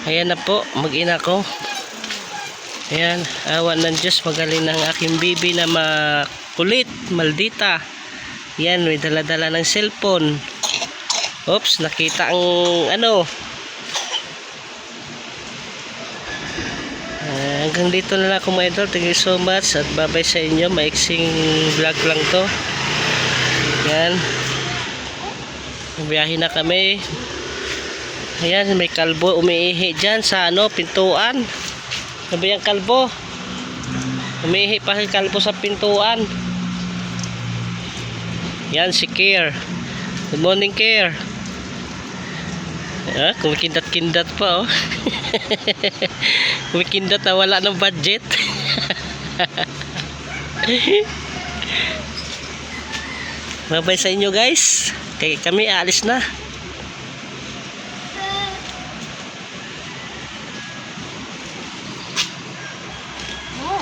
Ayan na po, mag-ina ko. Ayan, awa ng Diyos, magaling ng aking bibi na makulit, maldita. Ayan, may dala-dala ng cellphone. Oops, nakita ang ano. Hanggang dito na lang ako mga idol. Thank you so much at bye-bye sa inyo. Maiksing vlog lang to. Ayan. Biyahe na kami. Ayan, may kalbo umiihi dyan sa ano, pintuan. Sabi ang kalbo. Umiihi pa si kalbo sa pintuan. Yan si Care. Good morning, Care. Kumikindat-kindat pa, oh. Kumikindat na wala ng budget. Bye-bye sa inyo, guys. Kami aalis na.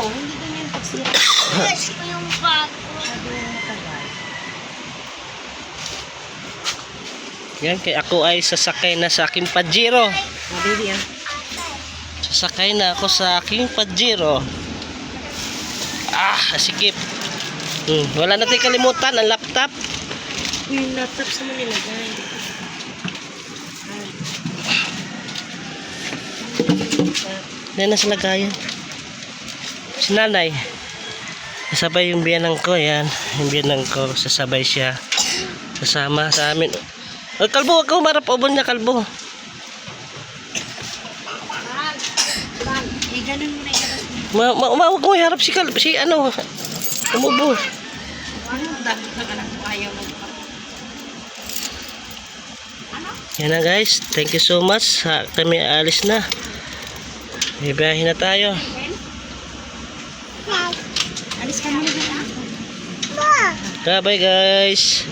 Hindi ganyan pagsira. Yes, ko yung bag ko. Yan, kaya ako ay sasakay na sa aking Pajero. Baby, ah. Sasakay na ako sa aking Pajero. Sikip. Wala natin kalimutan ang laptop. Yung laptop sa mga nilagay. Yan na sa lagayan. Si nanay. Kasabay yung biyanang ko. Yan. Yung biyanang ko. Sasabay siya. Kasama sa amin. Kalbo, wag ka humarap. Obon niya, kalbo. Ganun mo na ilabas mo. Wag mo harap si kalbo. Si ano. Umubo. Ano? Dapat na anak mo ayaw mo. Yan na, guys. Thank you so much. Kami aalis na. Bibiyahin na tayo. Alis ka muna na. Bye, guys.